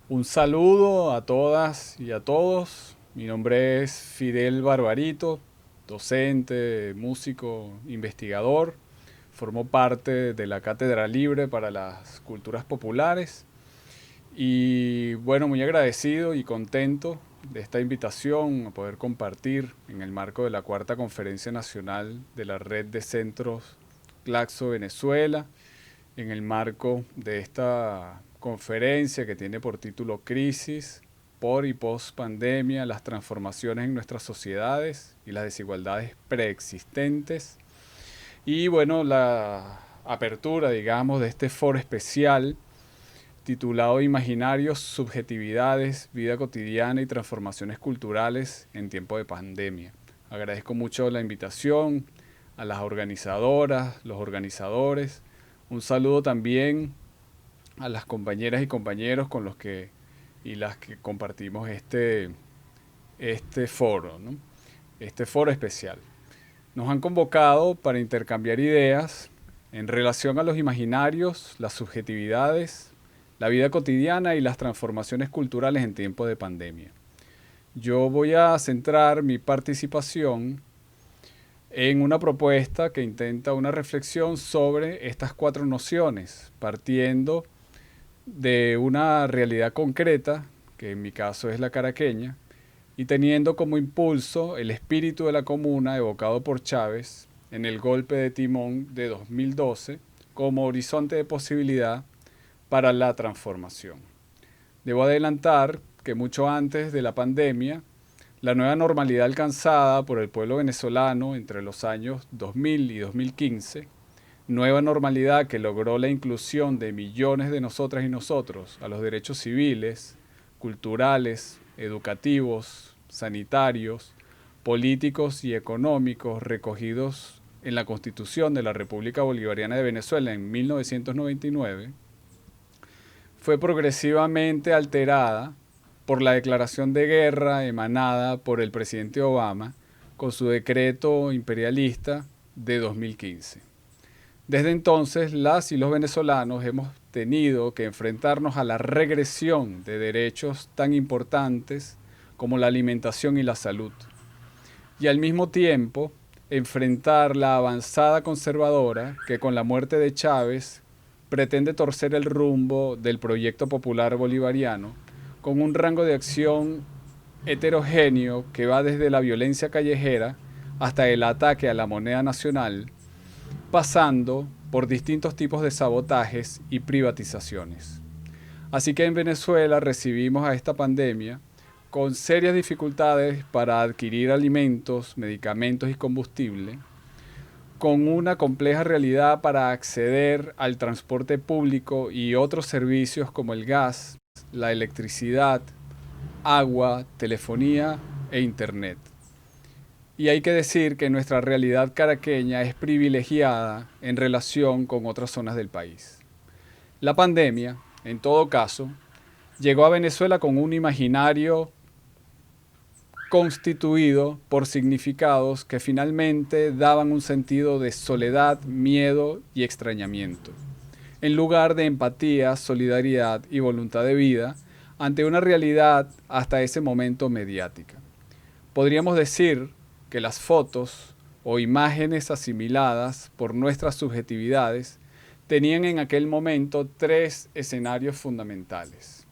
Un saludo a todas y a todos. Mi nombre es Fidel Barbarito, docente, músico, investigador. Formo parte de la Cátedra Libre para las Culturas Populares. Y bueno, muy agradecido y contento de esta invitación a poder compartir en el marco de la Cuarta Conferencia Nacional de la Red de Centros Claxo Venezuela, en el marco de esta conferencia que tiene por título Crisis por y post pandemia, las transformaciones en nuestras sociedades y las desigualdades preexistentes. Y bueno, la apertura, digamos, de este foro especial titulado Imaginarios, Subjetividades, Vida Cotidiana y Transformaciones Culturales en Tiempo de Pandemia. Agradezco mucho la invitación a las organizadoras, los organizadores. Un saludo también a las compañeras y compañeros con los que y las que compartimos este foro, ¿no? Este foro especial. Nos han convocado para intercambiar ideas en relación a los imaginarios, las subjetividades, la vida cotidiana y las transformaciones culturales en tiempo de pandemia. Yo voy a centrar mi participación en una propuesta que intenta una reflexión sobre estas cuatro nociones, partiendo de una realidad concreta, que en mi caso es la caraqueña, y teniendo como impulso el espíritu de la comuna evocado por Chávez en el golpe de timón de 2012 como horizonte de posibilidad para la transformación. Debo adelantar que mucho antes de la pandemia, la nueva normalidad alcanzada por el pueblo venezolano entre los años 2000 y 2015, nueva normalidad que logró la inclusión de millones de nosotras y nosotros a los derechos civiles, culturales, educativos, sanitarios, políticos y económicos recogidos en la Constitución de la República Bolivariana de Venezuela en 1999, fue progresivamente alterada por la declaración de guerra emanada por el presidente Obama con su decreto imperialista de 2015. Desde entonces, las y los venezolanos hemos tenido que enfrentarnos a la regresión de derechos tan importantes como la alimentación y la salud, y al mismo tiempo enfrentar la avanzada conservadora que con la muerte de Chávez pretende torcer el rumbo del proyecto popular bolivariano con un rango de acción heterogéneo que va desde la violencia callejera hasta el ataque a la moneda nacional, pasando por distintos tipos de sabotajes y privatizaciones. Así que en Venezuela recibimos a esta pandemia con serias dificultades para adquirir alimentos, medicamentos y combustible, con una compleja realidad para acceder al transporte público y otros servicios como el gas, la electricidad, agua, telefonía e internet. Y hay que decir que nuestra realidad caraqueña es privilegiada en relación con otras zonas del país. La pandemia, en todo caso, llegó a Venezuela con un imaginario constituido por significados que finalmente daban un sentido de soledad, miedo y extrañamiento, en lugar de empatía, solidaridad y voluntad de vida ante una realidad hasta ese momento mediática. Podríamos decir que las fotos o imágenes asimiladas por nuestras subjetividades tenían en aquel momento tres escenarios fundamentales: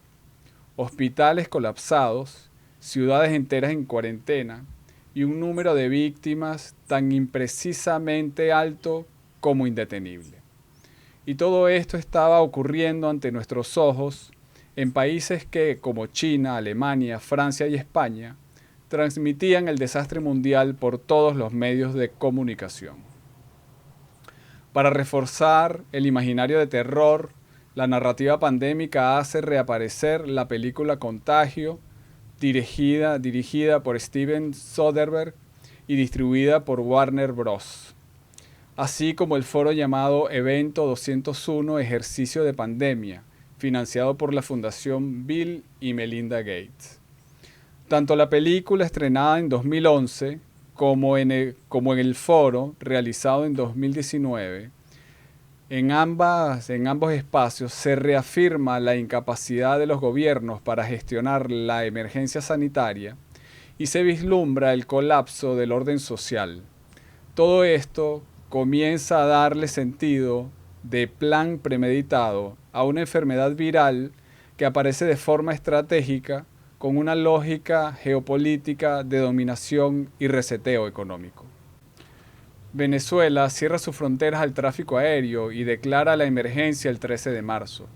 hospitales colapsados, ciudades enteras en cuarentena y un número de víctimas tan imprecisamente alto como indetenible. Y todo esto estaba ocurriendo ante nuestros ojos en países que, como China, Alemania, Francia y España, transmitían el desastre mundial por todos los medios de comunicación. Para reforzar el imaginario de terror, la narrativa pandémica hace reaparecer la película Contagio, dirigida por Steven Soderbergh y distribuida por Warner Bros., así como el foro llamado Evento 201 Ejercicio de Pandemia, financiado por la Fundación Bill y Melinda Gates. Tanto la película estrenada en 2011 como en el foro realizado en 2019 En ambos espacios se reafirma la incapacidad de los gobiernos para gestionar la emergencia sanitaria y se vislumbra el colapso del orden social. Todo esto comienza a darle sentido de plan premeditado a una enfermedad viral que aparece de forma estratégica con una lógica geopolítica de dominación y reseteo económico. Venezuela cierra sus fronteras al tráfico aéreo y declara la emergencia el 13 de marzo.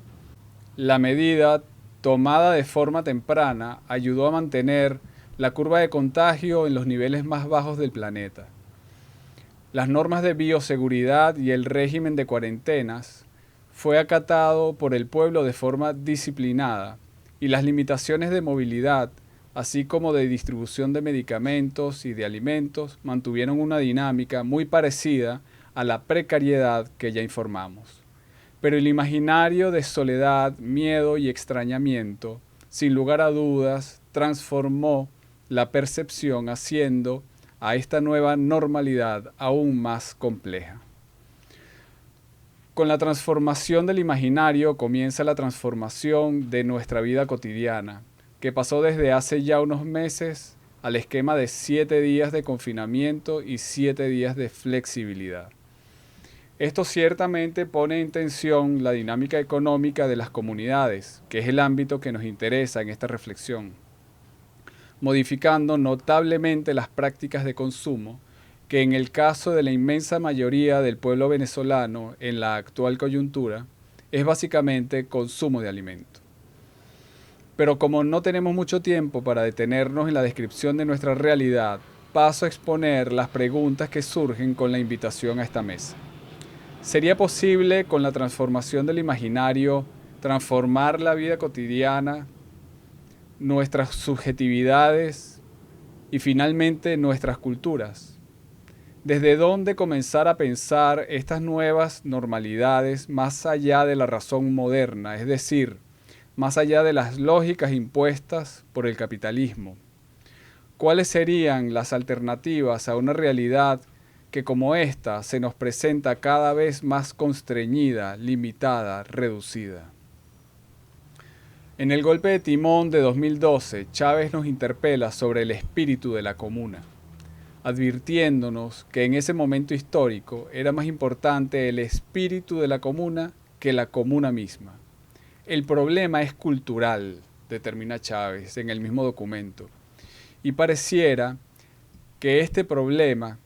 La medida, tomada de forma temprana, ayudó a mantener la curva de contagio en los niveles más bajos del planeta. Las normas de bioseguridad y el régimen de cuarentenas fue acatado por el pueblo de forma disciplinada y las limitaciones de movilidad, así como de distribución de medicamentos y de alimentos, mantuvieron una dinámica muy parecida a la precariedad que ya informamos. Pero el imaginario de soledad, miedo y extrañamiento, sin lugar a dudas, transformó la percepción haciendo a esta nueva normalidad aún más compleja. Con la transformación del imaginario comienza la transformación de nuestra vida cotidiana, que pasó desde hace ya unos meses al esquema de 7 días de confinamiento y 7 días de flexibilidad. Esto ciertamente pone en tensión la dinámica económica de las comunidades, que es el ámbito que nos interesa en esta reflexión, modificando notablemente las prácticas de consumo, que en el caso de la inmensa mayoría del pueblo venezolano en la actual coyuntura, es básicamente consumo de alimentos. Pero como no tenemos mucho tiempo para detenernos en la descripción de nuestra realidad, paso a exponer las preguntas que surgen con la invitación a esta mesa. ¿Sería posible, con la transformación del imaginario, transformar la vida cotidiana, nuestras subjetividades y finalmente nuestras culturas? ¿Desde dónde comenzar a pensar estas nuevas normalidades más allá de la razón moderna, es decir, más allá de las lógicas impuestas por el capitalismo? ¿Cuáles serían las alternativas a una realidad que como esta se nos presenta cada vez más constreñida, limitada, reducida? En el golpe de timón de 2012, Chávez nos interpela sobre el espíritu de la comuna, advirtiéndonos que en ese momento histórico era más importante el espíritu de la comuna que la comuna misma. El problema es cultural, determina Chávez en el mismo documento, y pareciera que este problema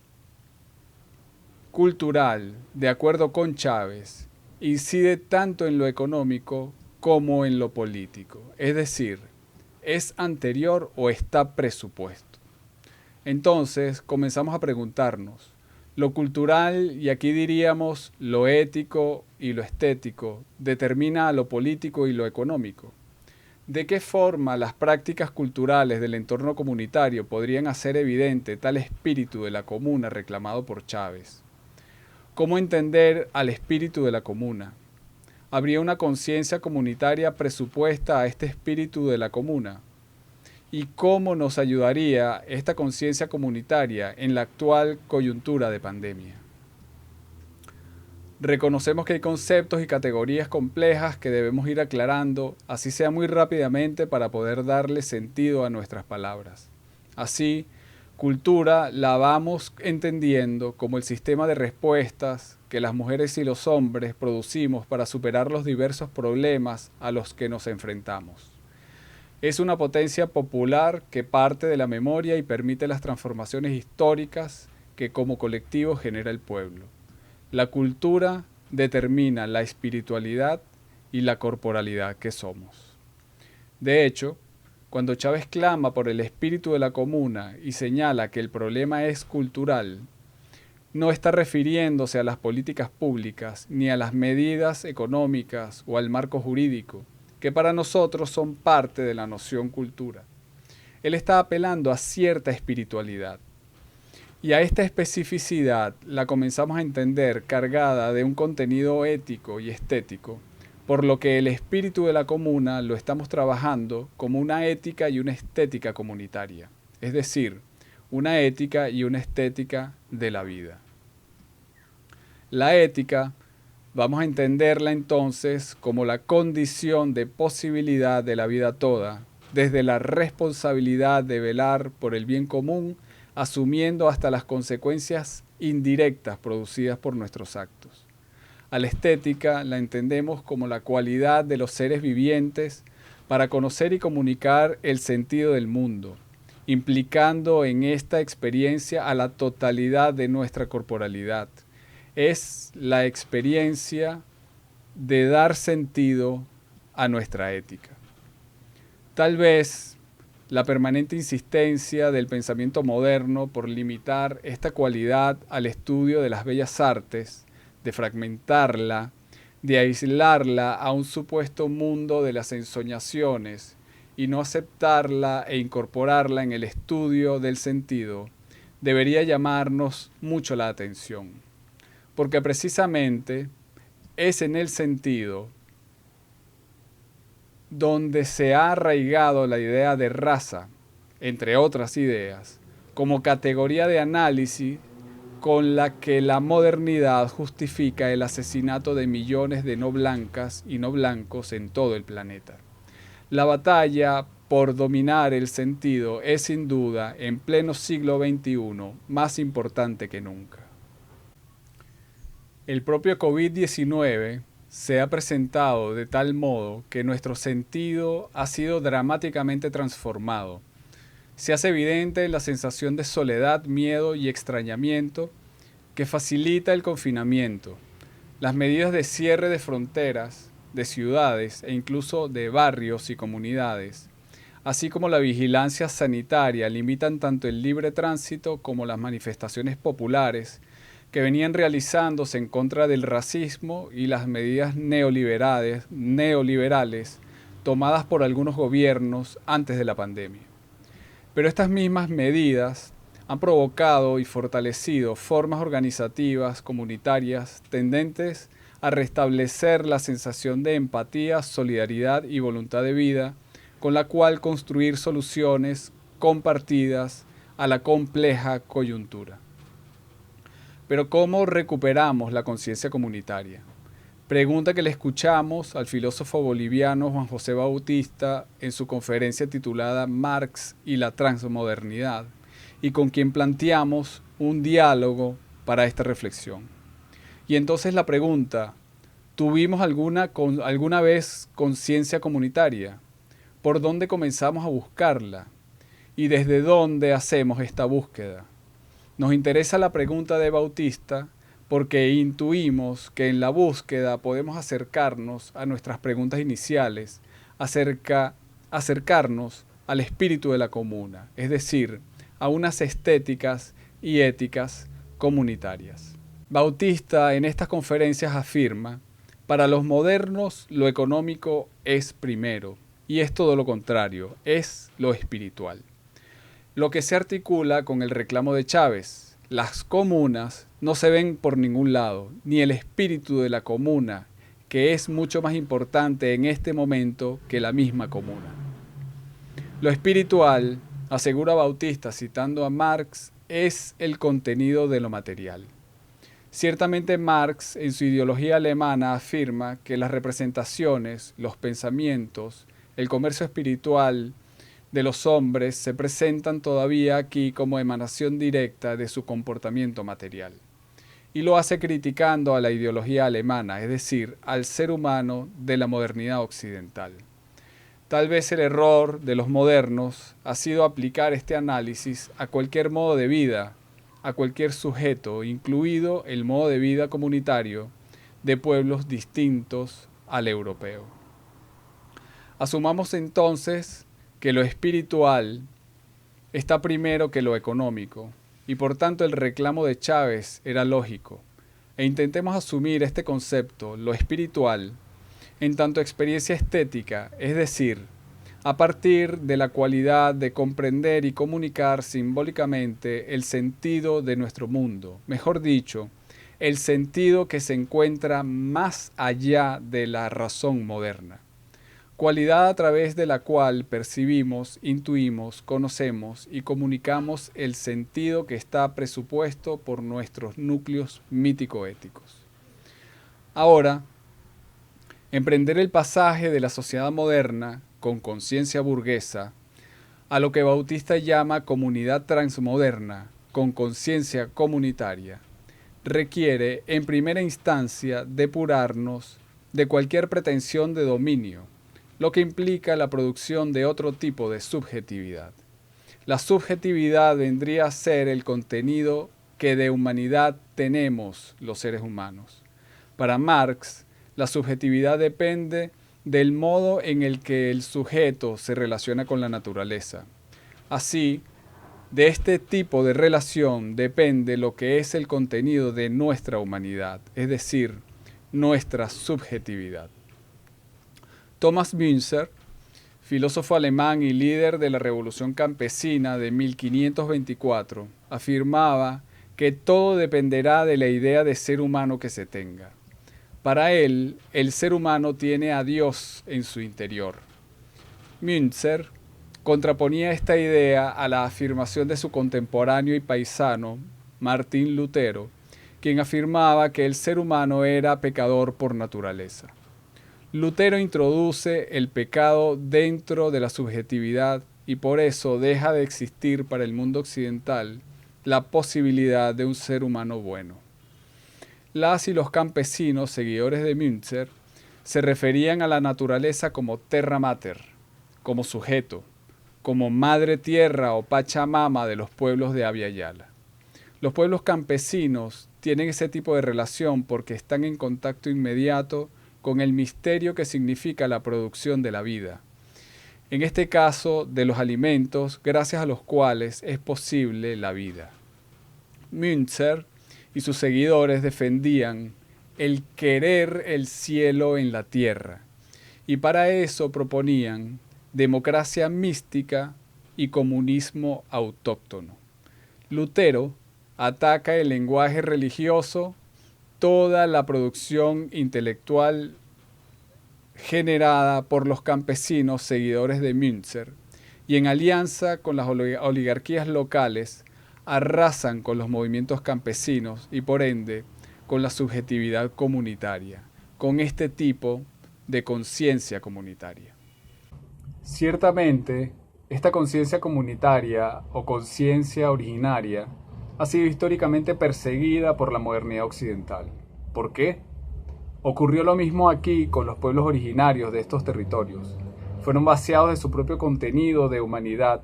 cultural, de acuerdo con Chávez, incide tanto en lo económico como en lo político, es decir, es anterior o está presupuesto. Entonces comenzamos a preguntarnos, lo cultural, y aquí diríamos lo ético y lo estético, determina a lo político y lo económico. ¿De qué forma las prácticas culturales del entorno comunitario podrían hacer evidente tal espíritu de la comuna reclamado por Chávez? ¿Cómo entender al espíritu de la comuna? ¿Habría una conciencia comunitaria presupuesta a este espíritu de la comuna? ¿Y cómo nos ayudaría esta conciencia comunitaria en la actual coyuntura de pandemia? Reconocemos que hay conceptos y categorías complejas que debemos ir aclarando, así sea muy rápidamente, para poder darle sentido a nuestras palabras. Así, cultura la vamos entendiendo como el sistema de respuestas que las mujeres y los hombres producimos para superar los diversos problemas a los que nos enfrentamos. Es una potencia popular que parte de la memoria y permite las transformaciones históricas que como colectivo genera el pueblo. La cultura determina la espiritualidad y la corporalidad que somos. De hecho, cuando Chávez clama por el espíritu de la comuna y señala que el problema es cultural, no está refiriéndose a las políticas públicas ni a las medidas económicas o al marco jurídico, que para nosotros son parte de la noción cultura. Él está apelando a cierta espiritualidad. Y a esta especificidad la comenzamos a entender cargada de un contenido ético y estético, por lo que el espíritu de la comuna lo estamos trabajando como una ética y una estética comunitaria, es decir, una ética y una estética de la vida. La ética Vamos a entenderla entonces como la condición de posibilidad de la vida toda, desde la responsabilidad de velar por el bien común, asumiendo hasta las consecuencias indirectas producidas por nuestros actos. A la estética la entendemos como la cualidad de los seres vivientes para conocer y comunicar el sentido del mundo, implicando en esta experiencia a la totalidad de nuestra corporalidad. Es la experiencia de dar sentido a nuestra ética. Tal vez la permanente insistencia del pensamiento moderno por limitar esta cualidad al estudio de las bellas artes, de fragmentarla, de aislarla a un supuesto mundo de las ensoñaciones y no aceptarla e incorporarla en el estudio del sentido, debería llamarnos mucho la atención, porque precisamente es en el sentido donde se ha arraigado la idea de raza, entre otras ideas, como categoría de análisis con la que la modernidad justifica el asesinato de millones de no blancas y no blancos en todo el planeta. La batalla por dominar el sentido es sin duda, en pleno siglo XXI, más importante que nunca. El propio COVID-19 se ha presentado de tal modo que nuestro sentido ha sido dramáticamente transformado. Se hace evidente la sensación de soledad, miedo y extrañamiento que facilita el confinamiento, las medidas de cierre de fronteras, de ciudades e incluso de barrios y comunidades, así como la vigilancia sanitaria limitan tanto el libre tránsito como las manifestaciones populares que venían realizándose en contra del racismo y las medidas neoliberales tomadas por algunos gobiernos antes de la pandemia. Pero estas mismas medidas han provocado y fortalecido formas organizativas, comunitarias, tendentes a restablecer la sensación de empatía, solidaridad y voluntad de vida, con la cual construir soluciones compartidas a la compleja coyuntura. Pero ¿cómo recuperamos la conciencia comunitaria? Pregunta que le escuchamos al filósofo boliviano Juan José Bautista en su conferencia titulada Marx y la transmodernidad, y con quien planteamos un diálogo para esta reflexión. Y entonces la pregunta, ¿tuvimos alguna vez conciencia comunitaria? ¿Por dónde comenzamos a buscarla? ¿Y desde dónde hacemos esta búsqueda? Nos interesa la pregunta de Bautista porque intuimos que en la búsqueda podemos acercarnos a nuestras preguntas iniciales, acercarnos al espíritu de la comuna, es decir, a unas estéticas y éticas comunitarias. Bautista en estas conferencias afirma, para los modernos lo económico es primero, y es todo lo contrario, es lo espiritual. Lo que se articula con el reclamo de Chávez, las comunas no se ven por ningún lado, ni el espíritu de la comuna, que es mucho más importante en este momento que la misma comuna. Lo espiritual, asegura Bautista citando a Marx, es el contenido de lo material. Ciertamente Marx, en su ideología alemana, afirma que las representaciones, los pensamientos, el comercio espiritual de los hombres se presentan todavía aquí como emanación directa de su comportamiento material. Y lo hace criticando a la ideología alemana, es decir, al ser humano de la modernidad occidental. Tal vez el error de los modernos ha sido aplicar este análisis a cualquier modo de vida, a cualquier sujeto, incluido el modo de vida comunitario de pueblos distintos al europeo. Asumamos entonces que lo espiritual está primero que lo económico, y por tanto el reclamo de Chávez era lógico, e intentemos asumir este concepto, lo espiritual, en tanto experiencia estética, es decir, a partir de la cualidad de comprender y comunicar simbólicamente el sentido de nuestro mundo, mejor dicho, el sentido que se encuentra más allá de la razón moderna. Cualidad a través de la cual percibimos, intuimos, conocemos y comunicamos el sentido que está presupuesto por nuestros núcleos mítico-éticos. Ahora, emprender el pasaje de la sociedad moderna con conciencia burguesa a lo que Bautista llama comunidad transmoderna con conciencia comunitaria requiere, en primera instancia, depurarnos de cualquier pretensión de dominio, lo que implica la producción de otro tipo de subjetividad. La subjetividad vendría a ser el contenido que de humanidad tenemos los seres humanos. Para Marx, la subjetividad depende del modo en el que el sujeto se relaciona con la naturaleza. Así, de este tipo de relación depende lo que es el contenido de nuestra humanidad, es decir, nuestra subjetividad. Thomas Müntzer, filósofo alemán y líder de la Revolución Campesina de 1524, afirmaba que todo dependerá de la idea de ser humano que se tenga. Para él, el ser humano tiene a Dios en su interior. Müntzer contraponía esta idea a la afirmación de su contemporáneo y paisano, Martín Lutero, quien afirmaba que el ser humano era pecador por naturaleza. Lutero introduce el pecado dentro de la subjetividad y por eso deja de existir para el mundo occidental la posibilidad de un ser humano bueno. Las y los campesinos, seguidores de Müntzer, se referían a la naturaleza como terra mater, como sujeto, como madre tierra o pachamama de los pueblos de Abya Yala. Los pueblos campesinos tienen ese tipo de relación porque están en contacto inmediato con el misterio que significa la producción de la vida. En este caso, de los alimentos, gracias a los cuales es posible la vida. Müntzer y sus seguidores defendían el querer el cielo en la tierra, y para eso proponían democracia mística y comunismo autóctono. Lutero ataca el lenguaje religioso, toda la producción intelectual generada por los campesinos seguidores de Müntzer, y en alianza con las oligarquías locales, arrasan con los movimientos campesinos y por ende con la subjetividad comunitaria, con este tipo de conciencia comunitaria. Ciertamente, esta conciencia comunitaria o conciencia originaria ha sido históricamente perseguida por la modernidad occidental. ¿Por qué? Ocurrió lo mismo aquí con los pueblos originarios de estos territorios. Fueron vaciados de su propio contenido de humanidad,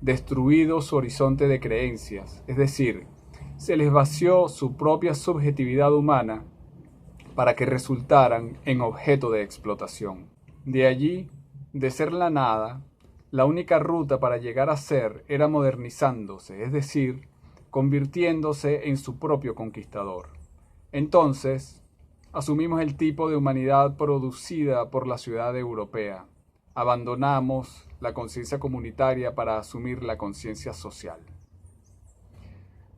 destruido su horizonte de creencias, es decir, se les vació su propia subjetividad humana para que resultaran en objeto de explotación. De allí, de ser la nada, la única ruta para llegar a ser era modernizándose, es decir, convirtiéndose en su propio conquistador. Entonces, asumimos el tipo de humanidad producida por la ciudad europea. Abandonamos la conciencia comunitaria para asumir la conciencia social.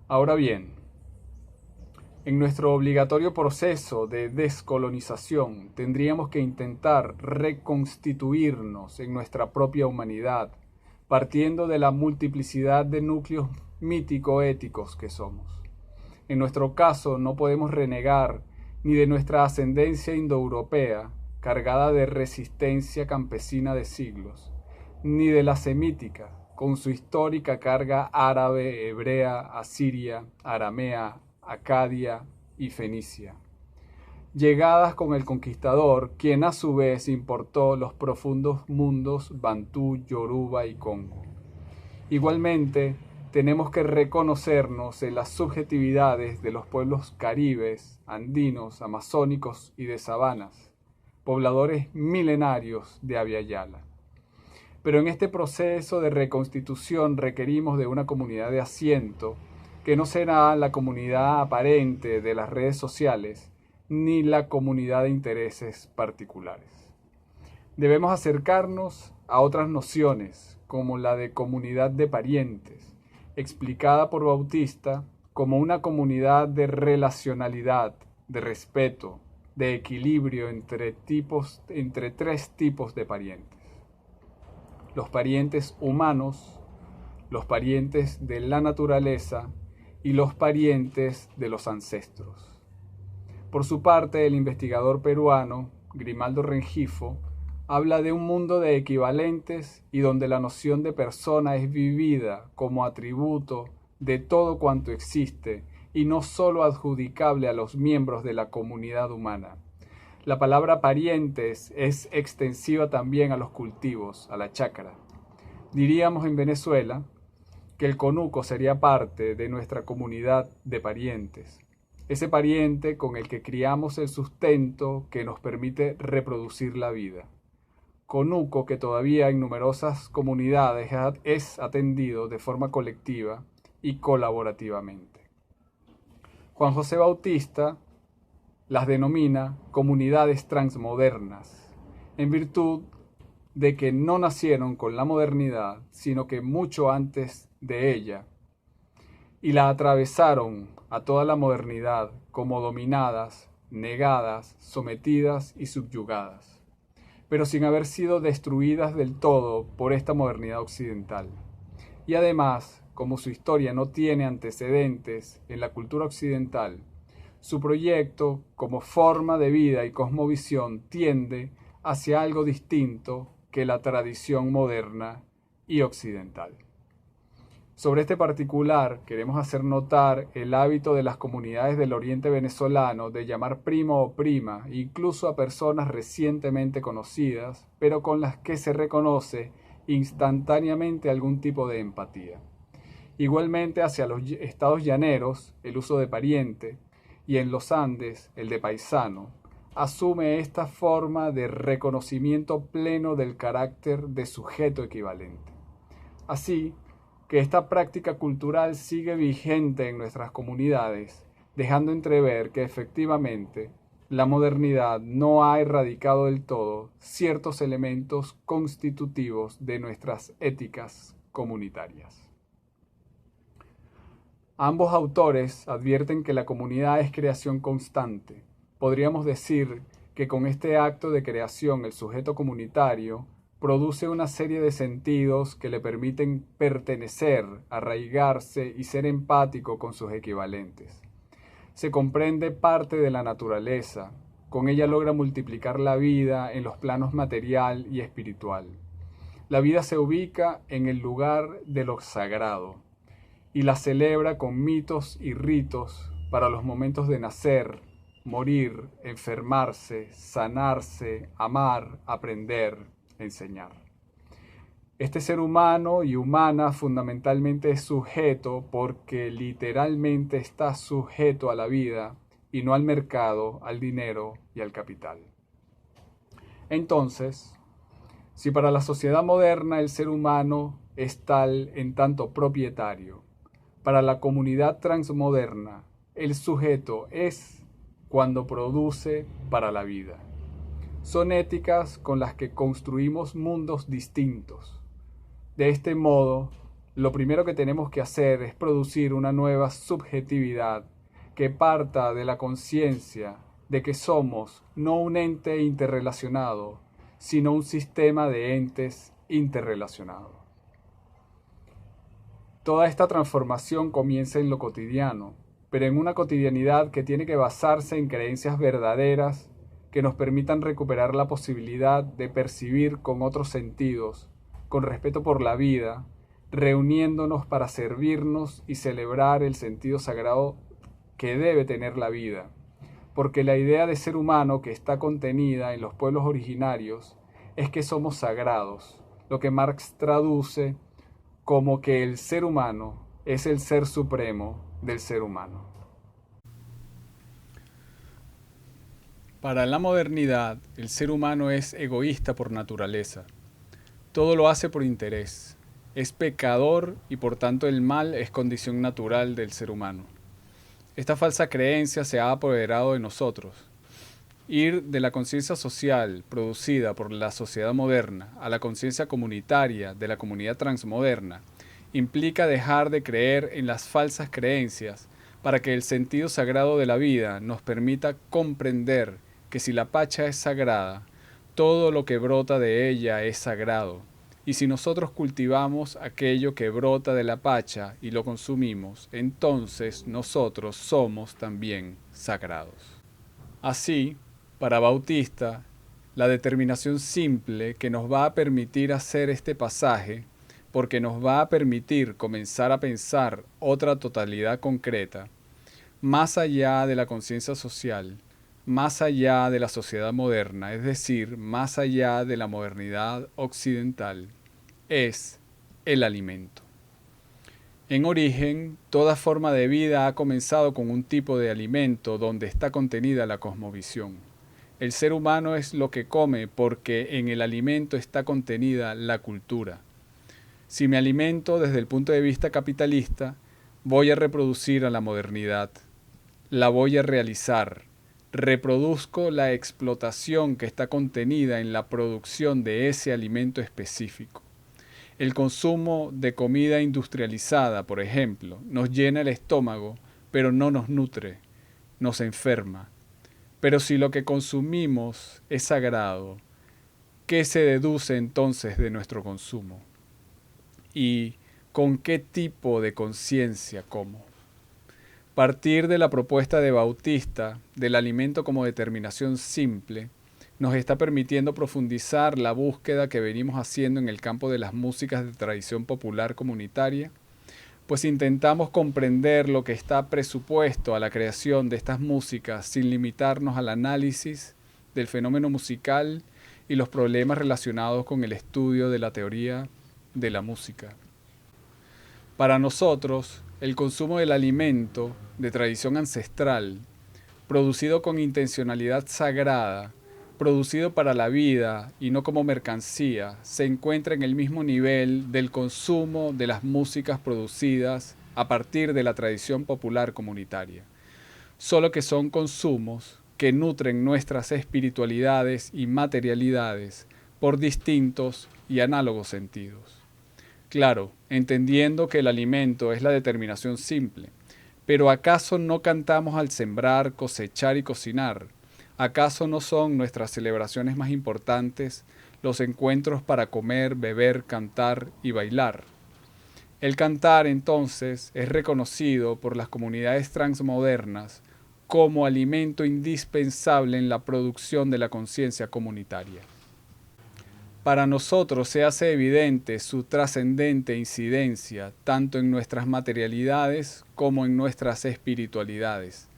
Ahora bien, en nuestro obligatorio proceso de descolonización tendríamos que intentar reconstituirnos en nuestra propia humanidad, partiendo de la multiplicidad de núcleos mítico-éticos que somos. En nuestro caso no podemos renegar ni de nuestra ascendencia indoeuropea, cargada de resistencia campesina de siglos, ni de la semítica, con su histórica carga árabe, hebrea, asiria, aramea, acadia y fenicia. Llegadas con el conquistador, quien a su vez importó los profundos mundos bantú, yoruba y congo. Igualmente, tenemos que reconocernos en las subjetividades de los pueblos caribes, andinos, amazónicos y de sabanas, pobladores milenarios de Abya Yala. Pero en este proceso de reconstitución requerimos de una comunidad de asiento que no será la comunidad aparente de las redes sociales ni la comunidad de intereses particulares. Debemos acercarnos a otras nociones como la de comunidad de parientes, explicada por Bautista como una comunidad de relacionalidad, de respeto, de equilibrio entre tres tipos de parientes. Los parientes humanos, los parientes de la naturaleza y los parientes de los ancestros. Por su parte, el investigador peruano Grimaldo Rengifo habla de un mundo de equivalentes y donde la noción de persona es vivida como atributo de todo cuanto existe y no sólo adjudicable a los miembros de la comunidad humana. La palabra parientes es extensiva también a los cultivos, a la chacra. Diríamos en Venezuela que el conuco sería parte de nuestra comunidad de parientes, ese pariente con el que criamos el sustento que nos permite reproducir la vida. Conuco que todavía en numerosas comunidades es atendido de forma colectiva y colaborativamente. Juan José Bautista las denomina comunidades transmodernas, en virtud de que no nacieron con la modernidad, sino que mucho antes de ella, y la atravesaron a toda la modernidad como dominadas, negadas, sometidas y subyugadas, pero sin haber sido destruidas del todo por esta modernidad occidental. Y además, como su historia no tiene antecedentes en la cultura occidental, su proyecto como forma de vida y cosmovisión tiende hacia algo distinto que la tradición moderna y occidental. Sobre este particular queremos hacer notar el hábito de las comunidades del oriente venezolano de llamar primo o prima, incluso a personas recientemente conocidas, pero con las que se reconoce instantáneamente algún tipo de empatía. Igualmente hacia los estados llaneros, el uso de pariente, y en los Andes, el de paisano, asume esta forma de reconocimiento pleno del carácter de sujeto equivalente. Así que esta práctica cultural sigue vigente en nuestras comunidades, dejando entrever que efectivamente la modernidad no ha erradicado del todo ciertos elementos constitutivos de nuestras éticas comunitarias. Ambos autores advierten que la comunidad es creación constante. Podríamos decir que con este acto de creación el sujeto comunitario produce una serie de sentidos que le permiten pertenecer, arraigarse y ser empático con sus equivalentes. Se comprende parte de la naturaleza, con ella logra multiplicar la vida en los planos material y espiritual. La vida se ubica en el lugar de lo sagrado y la celebra con mitos y ritos para los momentos de nacer, morir, enfermarse, sanarse, amar, aprender, enseñar. Este ser humano y humana fundamentalmente es sujeto porque literalmente está sujeto a la vida y no al mercado, al dinero y al capital. Entonces, si para la sociedad moderna el ser humano es tal en tanto propietario, para la comunidad transmoderna el sujeto es cuando produce para la vida. Son éticas con las que construimos mundos distintos. De este modo, lo primero que tenemos que hacer es producir una nueva subjetividad que parta de la conciencia de que somos no un ente interrelacionado, sino un sistema de entes interrelacionados. Toda esta transformación comienza en lo cotidiano, pero en una cotidianidad que tiene que basarse en creencias verdaderas que nos permitan recuperar la posibilidad de percibir con otros sentidos, con respeto por la vida, reuniéndonos para servirnos y celebrar el sentido sagrado que debe tener la vida, porque la idea de ser humano que está contenida en los pueblos originarios es que somos sagrados, lo que Marx traduce como que el ser humano es el ser supremo del ser humano. Para la modernidad, el ser humano es egoísta por naturaleza. Todo lo hace por interés. Es pecador y por tanto el mal es condición natural del ser humano. Esta falsa creencia se ha apoderado de nosotros. Ir de la conciencia social producida por la sociedad moderna a la conciencia comunitaria de la comunidad transmoderna implica dejar de creer en las falsas creencias para que el sentido sagrado de la vida nos permita comprender que si la pacha es sagrada, todo lo que brota de ella es sagrado, y si nosotros cultivamos aquello que brota de la pacha y lo consumimos, entonces nosotros somos también sagrados. Así, para Bautista, la determinación simple que nos va a permitir hacer este pasaje, porque nos va a permitir comenzar a pensar otra totalidad concreta, más allá de la conciencia social, más allá de la sociedad moderna, es decir, más allá de la modernidad occidental, es el alimento. En origen, toda forma de vida ha comenzado con un tipo de alimento donde está contenida la cosmovisión. El ser humano es lo que come porque en el alimento está contenida la cultura. Si me alimento desde el punto de vista capitalista, voy a reproducir a la modernidad. La voy a realizar. Reproduzco la explotación que está contenida en la producción de ese alimento específico. El consumo de comida industrializada, por ejemplo, nos llena el estómago, pero no nos nutre, nos enferma. Pero si lo que consumimos es sagrado, ¿qué se deduce entonces de nuestro consumo? ¿Y con qué tipo de conciencia como? Partir de la propuesta de Bautista del alimento como determinación simple nos está permitiendo profundizar la búsqueda que venimos haciendo en el campo de las músicas de tradición popular comunitaria, pues intentamos comprender lo que está presupuesto a la creación de estas músicas sin limitarnos al análisis del fenómeno musical y los problemas relacionados con el estudio de la teoría de la música. Para nosotros, el consumo del alimento de tradición ancestral, producido con intencionalidad sagrada, producido para la vida y no como mercancía, se encuentra en el mismo nivel del consumo de las músicas producidas a partir de la tradición popular comunitaria, solo que son consumos que nutren nuestras espiritualidades y materialidades por distintos y análogos sentidos. Claro, entendiendo que el alimento es la determinación simple, pero ¿acaso no cantamos al sembrar, cosechar y cocinar? ¿Acaso no son nuestras celebraciones más importantes los encuentros para comer, beber, cantar y bailar? El cantar, entonces, es reconocido por las comunidades transmodernas como alimento indispensable en la producción de la conciencia comunitaria. Para nosotros se hace evidente su trascendente incidencia tanto en nuestras materialidades como en nuestras espiritualidades,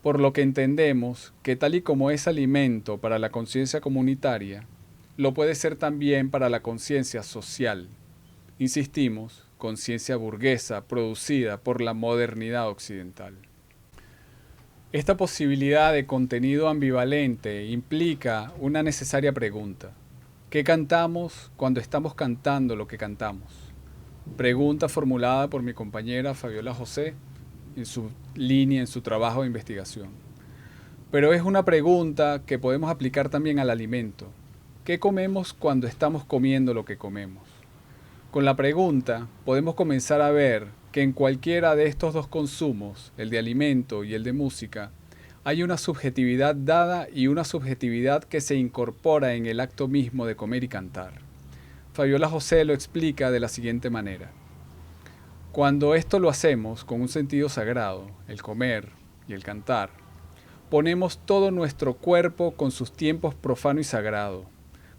por lo que entendemos que tal y como es alimento para la conciencia comunitaria, lo puede ser también para la conciencia social. Insistimos, conciencia burguesa producida por la modernidad occidental. Esta posibilidad de contenido ambivalente implica una necesaria pregunta. ¿Qué cantamos cuando estamos cantando lo que cantamos? Pregunta formulada por mi compañera Fabiola José en su línea, en su trabajo de investigación. Pero es una pregunta que podemos aplicar también al alimento. ¿Qué comemos cuando estamos comiendo lo que comemos? Con la pregunta podemos comenzar a ver que en cualquiera de estos dos consumos, el de alimento y el de música, hay una subjetividad dada y una subjetividad que se incorpora en el acto mismo de comer y cantar. Fabiola José lo explica de la siguiente manera. Cuando esto lo hacemos con un sentido sagrado, el comer y el cantar, ponemos todo nuestro cuerpo con sus tiempos profano y sagrado,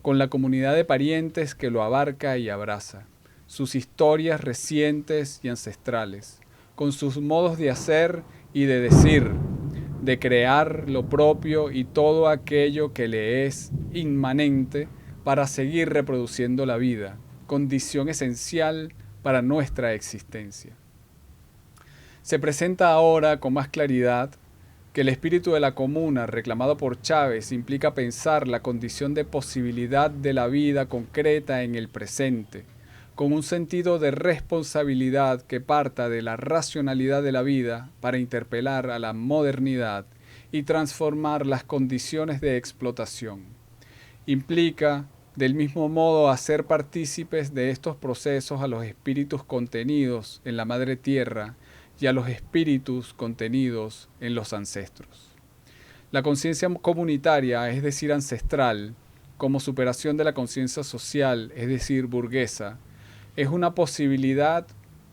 con la comunidad de parientes que lo abarca y abraza, sus historias recientes y ancestrales, con sus modos de hacer y de decir, de crear lo propio y todo aquello que le es inmanente para seguir reproduciendo la vida, condición esencial para nuestra existencia. Se presenta ahora con más claridad que el espíritu de la comuna reclamado por Chávez implica pensar la condición de posibilidad de la vida concreta en el presente, con un sentido de responsabilidad que parta de la racionalidad de la vida para interpelar a la modernidad y transformar las condiciones de explotación. Implica, del mismo modo, hacer partícipes de estos procesos a los espíritus contenidos en la Madre Tierra y a los espíritus contenidos en los ancestros. La conciencia comunitaria, es decir, ancestral, como superación de la conciencia social, es decir, burguesa, es una posibilidad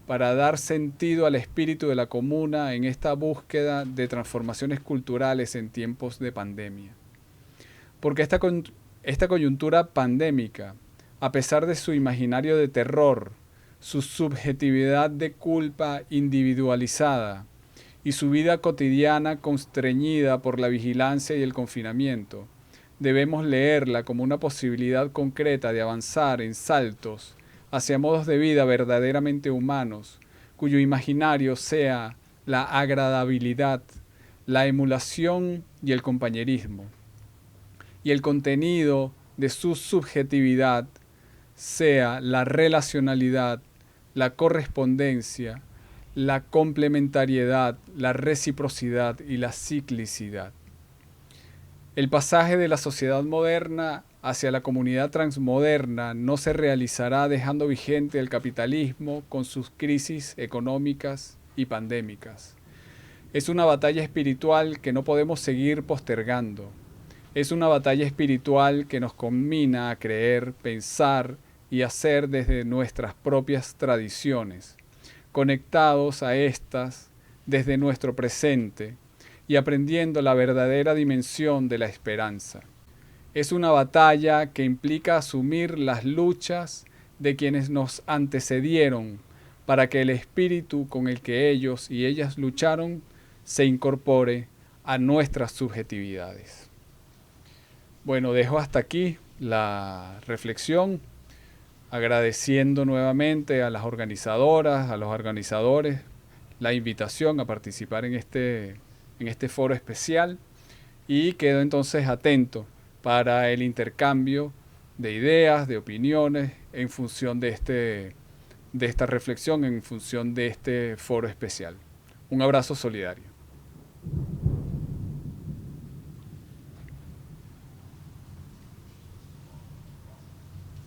para dar sentido al espíritu de la comuna en esta búsqueda de transformaciones culturales en tiempos de pandemia. Porque esta coyuntura pandémica, a pesar de su imaginario de terror, su subjetividad de culpa individualizada y su vida cotidiana constreñida por la vigilancia y el confinamiento, debemos leerla como una posibilidad concreta de avanzar en saltos hacia modos de vida verdaderamente humanos, cuyo imaginario sea la agradabilidad, la emulación y el compañerismo, y el contenido de su subjetividad sea la relacionalidad, la correspondencia, la complementariedad, la reciprocidad y la ciclicidad. El pasaje de la sociedad moderna hacia la comunidad transmoderna no se realizará dejando vigente el capitalismo con sus crisis económicas y pandémicas. Es una batalla espiritual que no podemos seguir postergando. Es una batalla espiritual que nos conmina a creer, pensar y hacer desde nuestras propias tradiciones, conectados a estas desde nuestro presente y aprendiendo la verdadera dimensión de la esperanza. Es una batalla que implica asumir las luchas de quienes nos antecedieron para que el espíritu con el que ellos y ellas lucharon se incorpore a nuestras subjetividades. Bueno, dejo hasta aquí la reflexión, agradeciendo nuevamente a las organizadoras, a los organizadores, la invitación a participar en este foro especial, y quedo entonces atento para el intercambio de ideas, de opiniones, en función de esta reflexión, en función de este foro especial. Un abrazo solidario.